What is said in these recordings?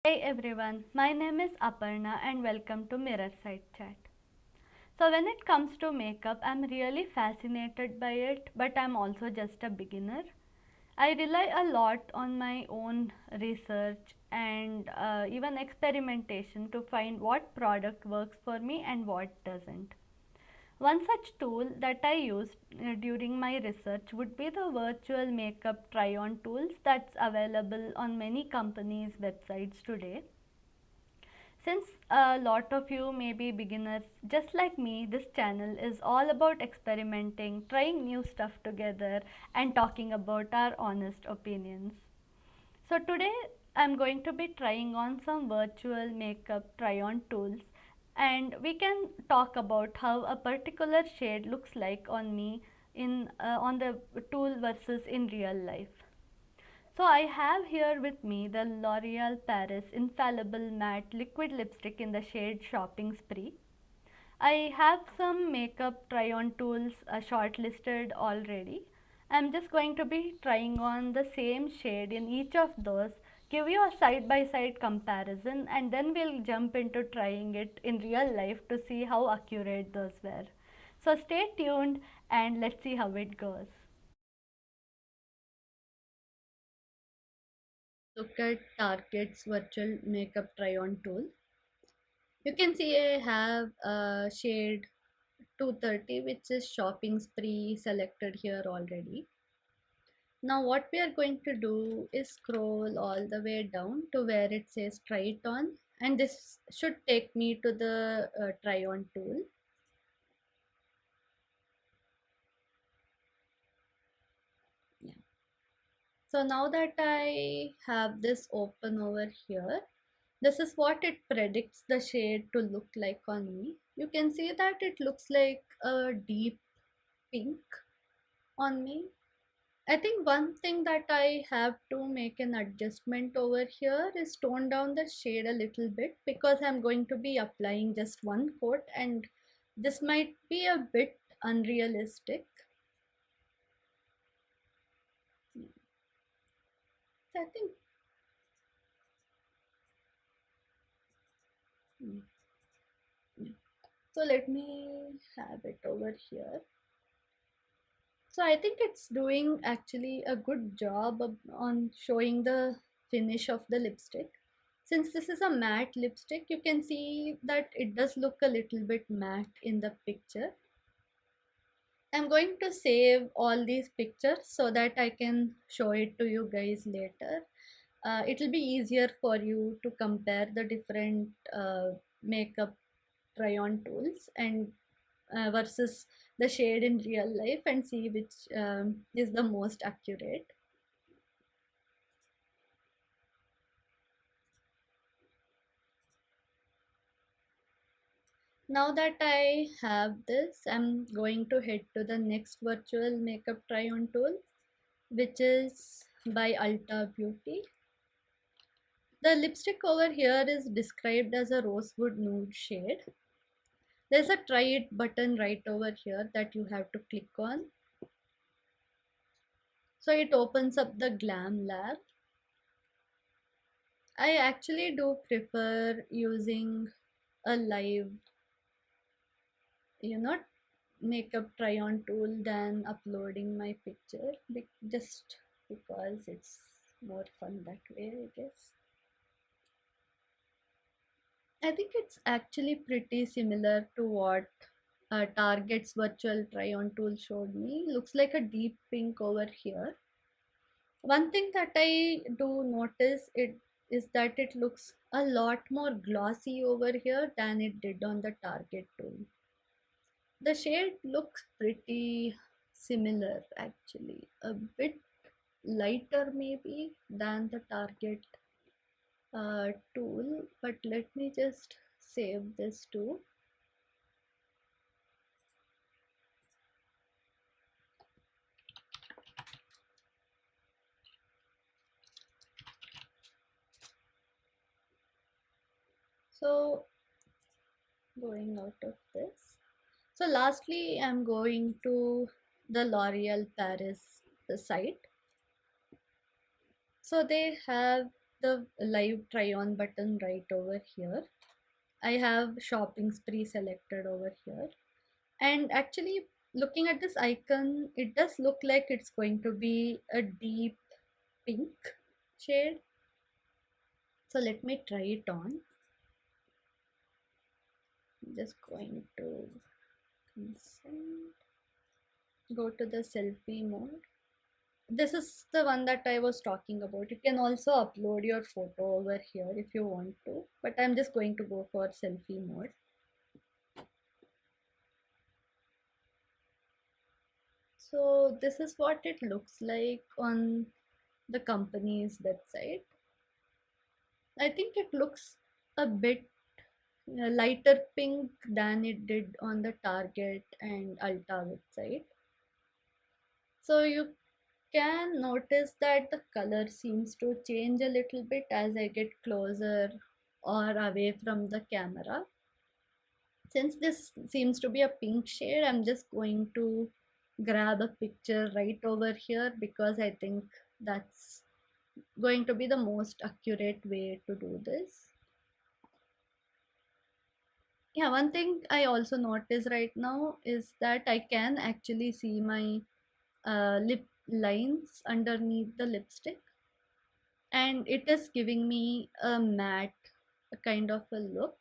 Hey everyone, my name is Aparna and welcome to Mirror Side Chat. So, when it comes to makeup, I'm really fascinated by it, but I'm also just a beginner. I rely a lot on my own research and even experimentation to find what product works for me and what doesn't. One such tool that I used during my research would be the virtual makeup try on tools that's available on many companies' websites today. Since a lot of you may be beginners, just like me, this channel is all about experimenting, trying new stuff together, and talking about our honest opinions. So, today I'm going to be trying on some virtual makeup try on tools, and we can talk about how a particular shade looks like on me on the tool versus in real life. So I have here with me the L'Oreal Paris Infallible Matte Liquid Lipstick in the shade Shopping Spree. I have some makeup try on tools shortlisted already. I'm just going to be trying on the same shade in each of those, give you a side by side comparison, and then we'll jump into trying it in real life to see how accurate those were. So stay tuned and let's see how it goes. Look at Target's virtual makeup try on tool. You can see I have a shade 230, which is shopping spree selected here already. Now what we are going to do is scroll all the way down to where it says try it on, and this should take me to the try on tool. Yeah. So now that I have this open over here, this is what it predicts the shade to look like on me. You can see that it looks like a deep pink on me. I think one thing that I have to make an adjustment over here is tone down the shade a little bit because I'm going to be applying just one coat and this might be a bit unrealistic. So I think hmm, yeah. So let me have it over here. So I think it's doing actually a good job on showing the finish of the lipstick. Since this is a matte lipstick, you can see that it does look a little bit matte in the picture. I'm going to save all these pictures so that I can show it to you guys later. It will be easier for you to compare the different makeup try on tools and versus the shade in real life and see which is the most accurate. Now that I have this, I'm going to head to the next virtual makeup try on tool, which is by Ulta Beauty. The lipstick over here is described as a rosewood nude shade. There's a try it button right over here that you have to click on. So it opens up the Glam Lab. I actually do prefer using a live, you know, makeup try on tool than uploading my picture just because it's more fun that way, I guess. I think it's actually pretty similar to what Target's virtual try on tool showed me. Looks like a deep pink over here. One thing that I do notice it is that it looks a lot more glossy over here than it did on the Target tool. The shade looks pretty similar actually, a bit lighter maybe than the Target tool, but let me just save this too. So going out of this. So lastly, I'm going to the L'Oreal Paris site. So they have the live try on button right over here. I have shopping spree selected over here. And actually, looking at this icon, it does look like it's going to be a deep pink shade. So let me try it on. I'm just going to consent, go to the selfie mode. This is the one that I was talking about. You can also upload your photo over here if you want to, but I'm just going to go for selfie mode. So this is what it looks like on the company's website. I think it looks a bit lighter pink than it did on the Target and Ulta website. So you can notice that the color seems to change a little bit as I get closer or away from the camera. Since this seems to be a pink shade, I'm just going to grab a picture right over here because I think that's going to be the most accurate way to do this. Yeah, one thing I also notice right now is that I can actually see my lip lines underneath the lipstick, and it is giving me a matte kind of a look.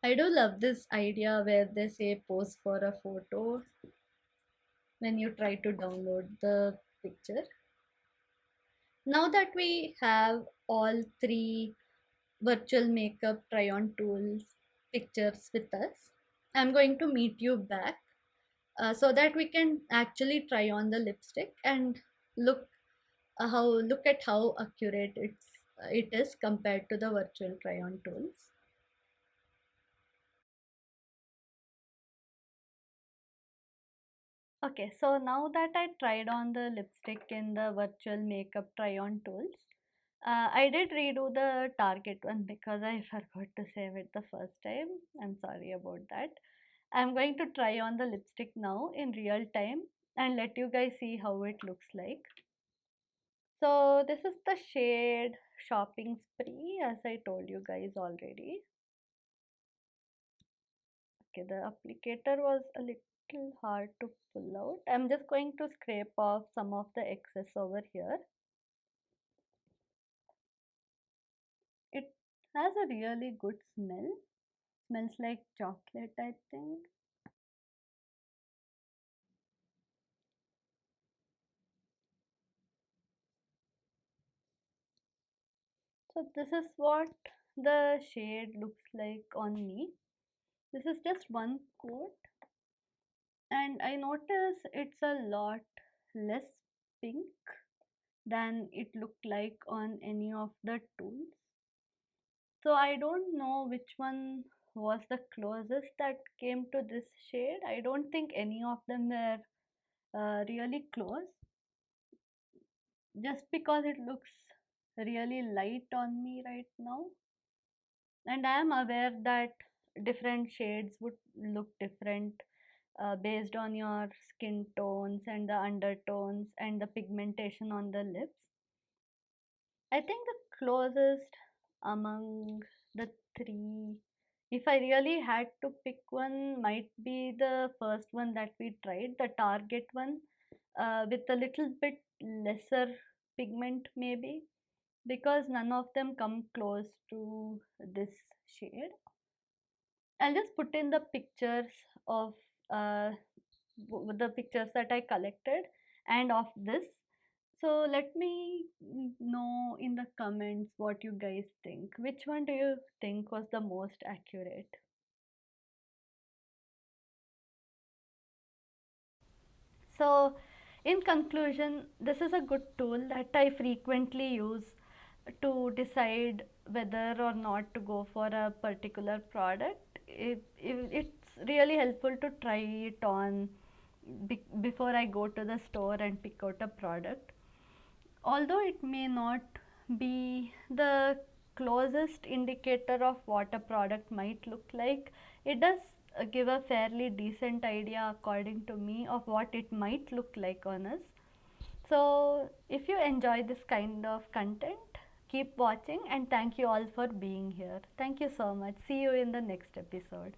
I do love this idea where they say pose for a photo when you try to download the picture. Now that we have all three virtual makeup try on tools pictures with us, I'm going to meet you back so that we can actually try on the lipstick and look look at how accurate it is compared to the virtual try on tools. Okay, so now that I tried on the lipstick in the virtual makeup try on tools, I did redo the Target one because I forgot to save it the first time. I'm sorry about that. I'm going to try on the lipstick now in real time and let you guys see how it looks like. So this is the shade Shopping Spree, as I told you guys already. Okay, the applicator was a little hard to pull out. I'm just going to scrape off some of the excess over here. It has a really good smell. Smells like chocolate, I think. So this is what the shade looks like on me. This is just one coat, and I notice it's a lot less pink than it looked like on any of the tools. So I don't know which one was the closest that came to this shade. I don't think any of them were really close, just because it looks really light on me right now. And I am aware that different shades would look different based on your skin tones and the undertones and the pigmentation on the lips. I think the closest among the three, if I really had to pick one, might be the first one that we tried, the Target one, with a little bit lesser pigment, maybe, because none of them come close to this shade. I'll just put in the pictures of uh, the pictures that I collected and of this. So let me know in the comments what you guys think. Which one do you think was the most accurate? So, in conclusion, this is a good tool that I frequently use to decide whether or not to go for a particular product. It's really helpful to try it on before I go to the store and pick out a product. Although it may not be the closest indicator of what a product might look like. It does give a fairly decent idea, according to me, of what it might look like on us. So, if you enjoy this kind of content, keep watching, and thank you all for being here. Thank you so much. See you in the next episode.